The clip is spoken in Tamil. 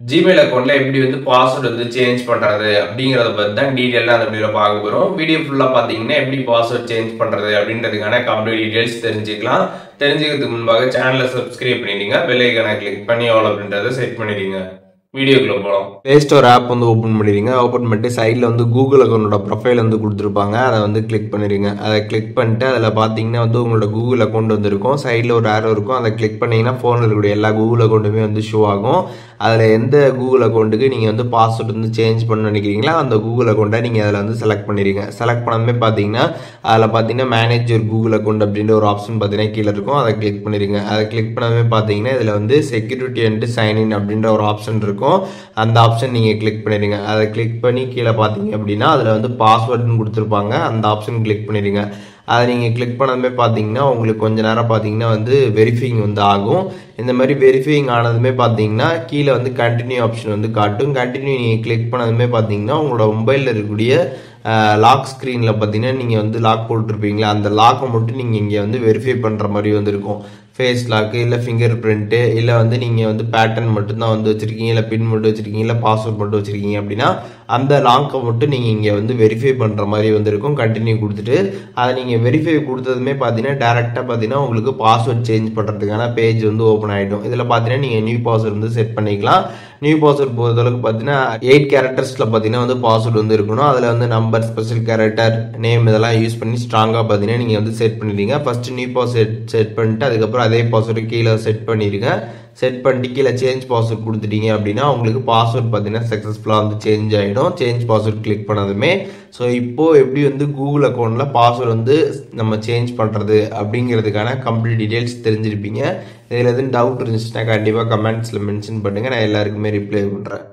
Gmail அக்கவுண்ட்ல எப்படி வந்து பாஸ்வேர்ட் வந்து சேஞ்ச் பண்றது அப்படிங்கிறத பத்தி தான் டீடைலா அந்த வீடியோல பார்க்க போறோம். வீடியோ ஃபுல்லா பார்த்தீங்கன்னா எப்படி பாஸ்வேர்ட் சேஞ்ச் பண்றது அப்படின்றதுக்கான கம்ப்ளீட் டீடைல்ஸ் தெரிஞ்சுக்கலாம். தெரிஞ்சுக்கிறதுக்கு முன்பாக சேனலை சப்ஸ்கிரைப் பண்ணிடுங்க. பெல் ஐகானை கிளிக் பண்ணி ஆல் அப்படின்றத செட் பண்ணிடுங்க. வீடியோக்குள்ள போகலாம். பிளே ஸ்டோர் ஆப் வந்து ஓப்பன் பண்ணிடுங்க. ஓப்பன் பண்ணிட்டு சைடில் வந்து கூகுள் அக்கௌண்டோட ப்ரொஃபைல் வந்து கொடுத்துருப்பாங்க. அதை வந்து கிளிக் பண்ணிடுங்க. அதை கிளிக் பண்ணிட்டு அதில் பார்த்தீங்கன்னா வந்து உங்களோட கூகுள் அக்கௌண்ட் வந்து இருக்கும். சைடில் ஒரு ஆரோ இருக்கும். அதை கிளிக் பண்ணிங்கன்னா ஃபோனில் இருக்கக்கூடிய எல்லா கூகுள் அக்கௌண்ட்டுமே வந்து ஷோ ஆகும். அதில் எந்த கூகுள் அக்கௌண்ட்டுக்கு நீங்கள் வந்து பாஸ்வேர்ட் வந்து சேஞ்ச் பண்ண நினைக்கிறீங்களோ அந்த கூகுள் அக்கௌண்ட்டை நீங்கள் அதில் வந்து செலக்ட் பண்ணிடுங்க. செலக்ட் பண்ணதுமே பார்த்தீங்கன்னா அதில் பார்த்தீங்கன்னா மேனேஜ் யுவர் கூகுள் அக்கௌண்ட் அப்படின்ற ஒரு ஆப்ஷன் பார்த்தீங்கன்னா கீழே இருக்கும். அதை கிளிக் பண்ணிடுங்க. அதை கிளிக் பண்ணதுமே பார்த்தீங்கன்னா இதில் வந்து செக்யூரிட்டி அண்ட் சைன்இன் அப்படின்ற ஒரு ஆப்ஷன் இருக்கும். அந்த ஆப்ஷன் நீங்கள் கிளிக் பண்ணிடுங்க. அதை கிளிக் பண்ணி கீழே பார்த்தீங்க அப்படின்னா அதில் வந்து பாஸ்வேர்டுன்னு கொடுத்துருப்பாங்க. அந்த ஆப்ஷன் கிளிக் பண்ணிடுங்க. அதை நீங்கள் கிளிக் பண்ணதுமே பார்த்தீங்கன்னா உங்களுக்கு கொஞ்ச நேரம் பார்த்தீங்கன்னா வந்து வெரிஃபைங் வந்து ஆகும். இந்த மாதிரி வெரிஃபைங் ஆனதுமே பார்த்தீங்கன்னா கீழே வந்து கண்டினியூ ஆப்ஷன் வந்து காட்டும். கண்டினியூ நீங்கள் கிளிக் பண்ணதுமே பார்த்தீங்கன்னா உங்களோட மொபைலில் இருக்கக்கூடிய லாக் ஸ்க்ரீனில் பார்த்தீங்கன்னா நீங்கள் வந்து லாக் போட்டுருப்பீங்களா, அந்த லாக்கை மட்டும் நீங்கள் இங்கே வந்து வெரிஃபை பண்ணுற மாதிரி வந்து இருக்கும். ஃபேஸ் லாக்கு இல்லை ஃபிங்கர் பிரிண்ட்டு இல்லை வந்து நீங்கள் வந்து பேட்டர்ன் மட்டும்தான் வந்து வச்சுருக்கீங்க, இல்லை பின் மட்டும் வச்சுருக்கீங்க, இல்லை பாஸ்வேர்ட் மட்டும் வச்சுருக்கீங்க அப்படின்னா அந்த லாக்கை மட்டும் நீங்கள் இங்கே வந்து வெரிஃபை பண்ணுற மாதிரி வந்து இருக்கும். கண்டினியூ கொடுத்துட்டு அதை நீங்கள் வெரிஃபை கொடுத்ததுமே பார்த்தீங்கன்னா டேரெக்டாக பார்த்தீங்கன்னா உங்களுக்கு பாஸ்வேர்ட் சேஞ்ச் பண்ணுறதுக்கான பேஜ் வந்து ஓப்பன் ஆகிடும். இதில் பார்த்தீங்கன்னா நீங்கள் நியூ பாஸ்வேர்ட் வந்து செட் பண்ணிக்கலாம். நியூ பாஸ்வேர்ட் பொறுத்தளவுக்கு பார்த்தீங்கன்னா 8 கேரக்டர்ஸில் பார்த்தீங்கன்னா வந்து பாஸ்வேர்ட் வந்து இருக்கணும். அதில் வந்து நம்பர், ஸ்பெஷல் கேரக்டர், நேம் இதெல்லாம் யூஸ் பண்ணி ஸ்ட்ராங்காக பார்த்தீங்கன்னா நீங்கள் வந்து செட் பண்ணிடுங்க. ஃபஸ்ட்டு நியூ பாஸ்வேர்ட் செட் பண்ணிட்டு அதுக்கப்புறம் அதே பாஸ்வேர்டு கீழே செட் பண்ணிடுங்க. செட் பண்ணிட்டு கீழே சேஞ்ச் பாஸ்வேர்ட் கொடுத்துட்டீங்க அப்படின்னா உங்களுக்கு பாஸ்வேர்ட் பார்த்தீங்கன்னா சக்ஸஸ்ஃபுல்லாக வந்து சேஞ்ச் ஆகிடும். சேஞ்ச் பாஸ்வேர்ட் கிளிக் பண்ணதுமே. ஸோ இப்போது எப்படி வந்து கூகுள் அக்கௌண்ட்டில் பாஸ்வேர்டு வந்து நம்ம சேஞ்ச் பண்ணுறது அப்படிங்கிறதுக்கான கம்ப்ளீட் டீட்டெயில்ஸ் தெரிஞ்சிருப்பீங்க. இதில் எதுவும் டவுட் இருந்துச்சுன்னா கண்டிப்பாக கமெண்ட்ஸில் மென்ஷன் பண்ணுங்கள். நான் எல்லாருக்குமே ரிப்ளை பண்ணுறேன்.